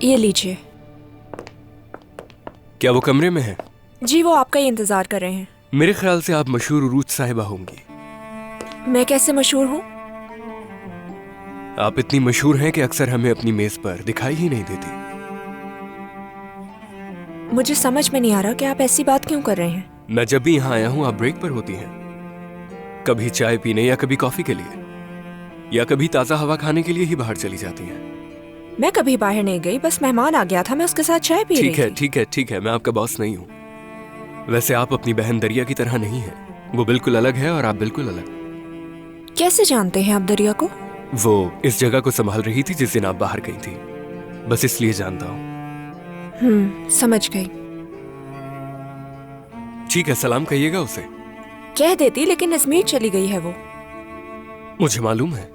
ये लीजिए। क्या वो कमरे में है? जी, वो आपका ही इंतजार कर रहे हैं। मेरे ख्याल से आप मशहूर उरूज साहिबा होंगी। मैं कैसे मशहूर हूँ? आप इतनी मशहूर हैं कि अक्सर हमें अपनी मेज पर दिखाई ही नहीं देती। मुझे समझ में नहीं आ रहा कि आप ऐसी बात क्यों कर रहे हैं। मैं जब भी यहाँ आया हूँ आप ब्रेक पर होती हैं, कभी चाय पीने या कभी कॉफी के लिए, या कभी ताज़ा हवा खाने के लिए ही बाहर चली जाती हैं। मैं कभी बाहर नहीं गई, बस मेहमान आ गया था, मैं उसके साथ चाय पी रही थी। ठीक है, मैं आपका बॉस नहीं हूँ। वैसे आप अपनी बहन दरिया की तरह नहीं है, वो बिल्कुल अलग है और आप बिल्कुल अलग। कैसे जानते हैं आप दरिया को? वो इस जगह को संभाल रही थी जिस दिन आप बाहर गई थी, बस इसलिए जानता हूँ। समझ गई। ठीक है, सलाम कहिएगा उसे। कह देती, लेकिन अजमेर चली गई है वो। मुझे मालूम है।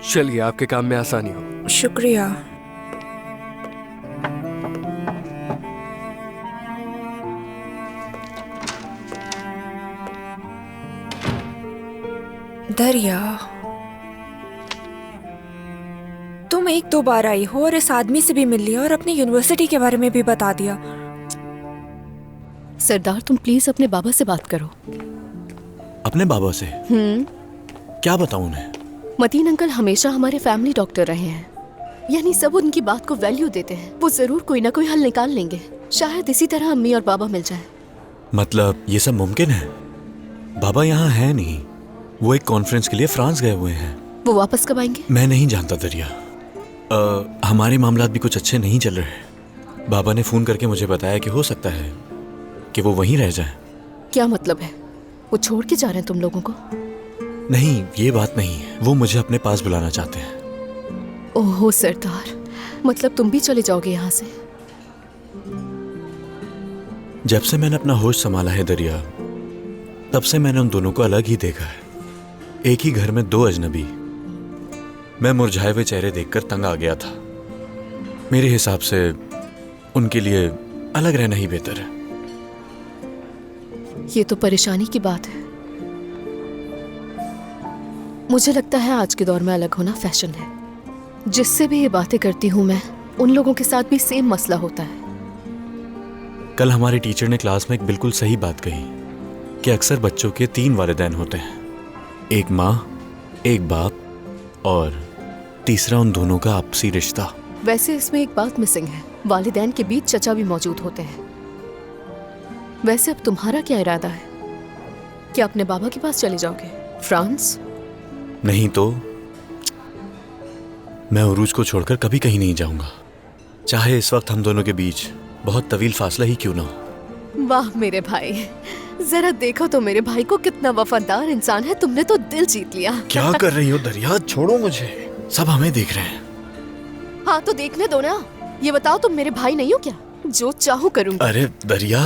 चलिए, आपके काम में आसानी हो। शुक्रिया। दरिया, तुम एक दो बार आई हो और इस आदमी से भी मिल लिया और अपनी यूनिवर्सिटी के बारे में भी बता दिया। सरदार, तुम प्लीज अपने बाबा से बात करो। अपने बाबा से? क्या बताऊं उन्हें? मतीन अंकल हमेशा हमारे फैमिली डॉक्टर रहे हैं, यानी सब उनकी बात को वैल्यू देते हैं। वो जरूर कोई ना कोई हल निकाल लेंगे। शायद इसी तरह अम्मी और बाबा मिल जाए। मतलब ये सब मुमकिन है? बाबा यहाँ है नहीं, वो एक कॉन्फ्रेंस के लिए फ्रांस गए हुए हैं। वो वापस कब आएंगे? मैं नहीं जानता दरिया। हमारे मामलात भी कुछ अच्छे नहीं चल रहे। बाबा ने फोन करके मुझे बताया कि हो सकता है कि वो वहीं रह जाएं। क्या मतलब है? वो छोड़ के जा रहे हैं तुम लोगों को? नहीं, ये बात नहीं है। वो मुझे अपने पास बुलाना चाहते हैं। ओहो सरदार, मतलब तुम भी चले जाओगे यहाँ से? जब से मैंने अपना होश संभाला है दरिया, तब से मैंने उन दोनों को अलग ही देखा है। एक ही घर में दो अजनबी। मैं मुरझाए हुए चेहरे देखकर तंग आ गया था। मेरे हिसाब से उनके लिए अलग रहना ही बेहतर है। ये तो परेशानी की बात है। मुझे लगता है आज के दौर में अलग होना फैशन है। जिससे भी ये बातें करती हूँ मैं, उन लोगों के साथ भी सेम मसला होता है। कल हमारे टीचर ने क्लास में एक बिल्कुल सही बात कही कि अक्सर बच्चों के 3 वालिदैन होते हैं, एक माँ, एक बाप और तीसरा उन दोनों का आपसी रिश्ता। वैसे इसमें एक बात मिसिंग है, वालिदैन के बीच चचा भी मौजूद होते हैं। वैसे अब तुम्हारा क्या इरादा है? क्या अपने बाबा के पास चले जाओगे, फ्रांस? नहीं तो मैं उरूज को छोड़कर कभी कहीं नहीं जाऊंगा, चाहे इस वक्त हम दोनों के बीच बहुत तवील फासला ही क्यों ना हो। वाह मेरे भाई, जरा देखो तो मेरे भाई को कितना वफादार इंसान है। तुमने तो दिल जीत लिया। क्या कर रही हो दरिया? छोड़ो मुझे, सब हमें देख रहे हैं। हाँ तो देखने दो ना। ये बताओ, तुम मेरे भाई नहीं हो क्या? जो चाहूं करूंगा। अरे दरिया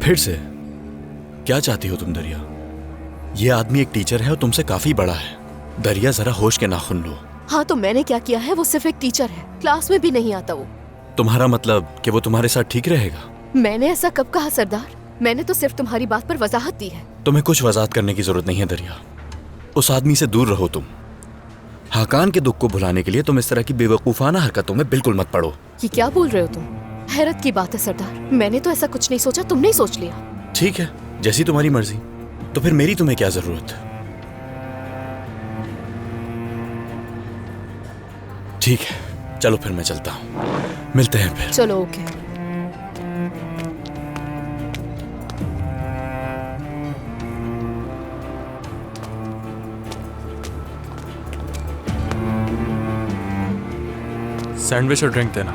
फिर से क्या चाहती हो तुम दरिया? ये आदमी एक टीचर है और तुमसे काफी बड़ा है। दरिया, जरा होश के नाखून लो। हाँ तो मैंने क्या किया है? वो सिर्फ एक टीचर है, क्लास में भी नहीं आता वो। तुम्हारा मतलब कि वो तुम्हारे साथ ठीक रहेगा? मैंने ऐसा कब कहा सरदार? मैंने तो सिर्फ तुम्हारी बात पर वजाहत दी है। तुम्हें कुछ वजाहत करने की जरूरत नहीं है दरिया। उस आदमी से दूर रहो तुम। हाकान के दुख को भुलाने के लिए तुम इस तरह की बेवकूफाना हरकतों में बिल्कुल मत पड़ो। ये क्या बोल रहे हो तुम? हैरत की बात है सरदार, मैंने तो ऐसा कुछ नहीं सोचा, तुमने ही सोच लिया। ठीक है, जैसी तुम्हारी मर्जी। तो फिर मेरी तुम्हें क्या जरूरत? ठीक है, चलो फिर मैं चलता हूँ। मिलते हैं फिर। चलो ओके। सैंडविच और ड्रिंक देना।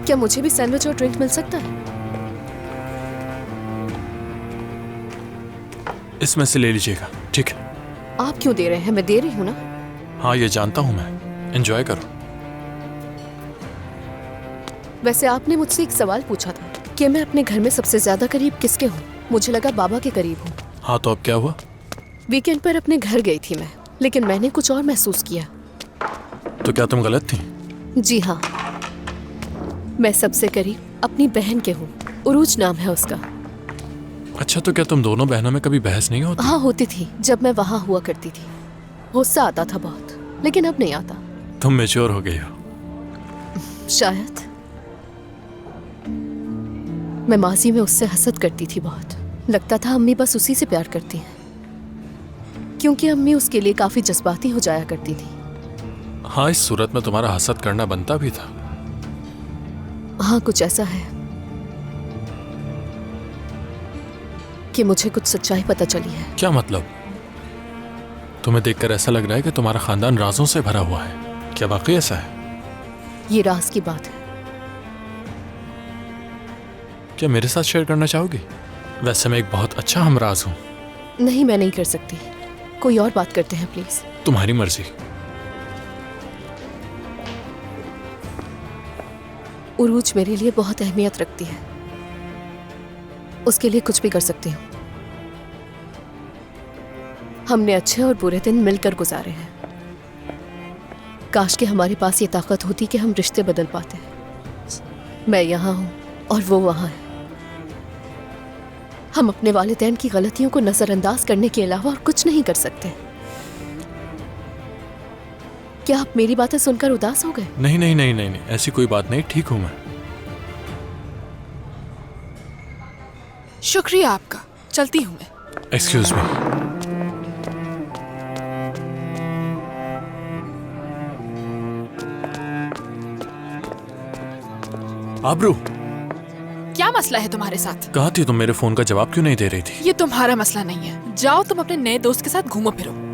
क्या मुझे भी सैंडविच और ड्रिंक मिल सकता है? इसमें से ले लीजिएगा, ठीक है? आप क्यों दे रहे हैं? मैं दे रही हूँ ना। हाँ ये जानता हूँ मैं, एंजॉय करो। वैसे आपने मुझसे एक सवाल पूछा था कि मैं अपने घर में सबसे ज्यादा करीब किसके हूँ। मुझे लगा बाबा के करीब हूँ। हाँ तो अब क्या हुआ? वीकेंड पर अपने घर गई थी मैं, लेकिन मैंने कुछ और महसूस किया। तो क्या तुम गलत थी? जी हाँ। मैं सबसे करीब अपनी बहन के हूँ। उरूज नाम है उसका। अच्छा, तो क्या तुम दोनों बहनों में कभी बहस नहीं होती? हाँ होती थी, जब मैं वहाँ हुआ करती थी। गुस्सा आता था बहुत, लेकिन अब नहीं आता। तुम मैच्योर हो गई हो। शायद। मैं माजी में उससे हसद करती थी बहुत। लगता था अम्मी बस उसी से प्यार करती हैं, क्योंकि अम्मी उसके लिए काफी जज्बाती हो जाया करती थी। हाँ, इस सूरत में तुम्हारा हसद करना बनता भी था। हाँ, कुछ ऐसा है कि मुझे कुछ सच्चाई पता चली है। क्या मतलब? तुम्हें देखकर ऐसा लग रहा है कि तुम्हारा खानदान राजों से भरा हुआ है। क्या वाकई ऐसा है? ये राज की बात है। क्या मेरे साथ शेयर करना चाहोगी? वैसे मैं एक बहुत अच्छा हमराज हूँ। नहीं, मैं नहीं कर सकती। कोई और बात करते हैं प्लीज। तुम्हारी मर्जी। उरूज मेरे लिए बहुत अहमियत रखती है। उसके लिए कुछ भी कर सकती हूँ। हमने अच्छे और बुरे दिन मिलकर गुजारे हैं। काश कि हमारे पास ये ताकत होती कि हम रिश्ते बदल पाते। मैं यहाँ हूँ और वो वहाँ है। हम अपने वालिदैन की गलतियों को नजरअंदाज करने के अलावा और कुछ नहीं कर सकते। क्या आप मेरी बातें सुनकर उदास हो गए? नहीं नहीं नहीं नहीं नहीं, ऐसी कोई बात नहीं, ठीक हूं मैं। शुक्रिया आपका, चलती हूँ मैं। Excuse me. आबरू, क्या मसला है तुम्हारे साथ? कहाँ थी तुम? मेरे फोन का जवाब क्यों नहीं दे रही थी? ये तुम्हारा मसला नहीं है। जाओ तुम अपने नए दोस्त के साथ घूमो फिरो।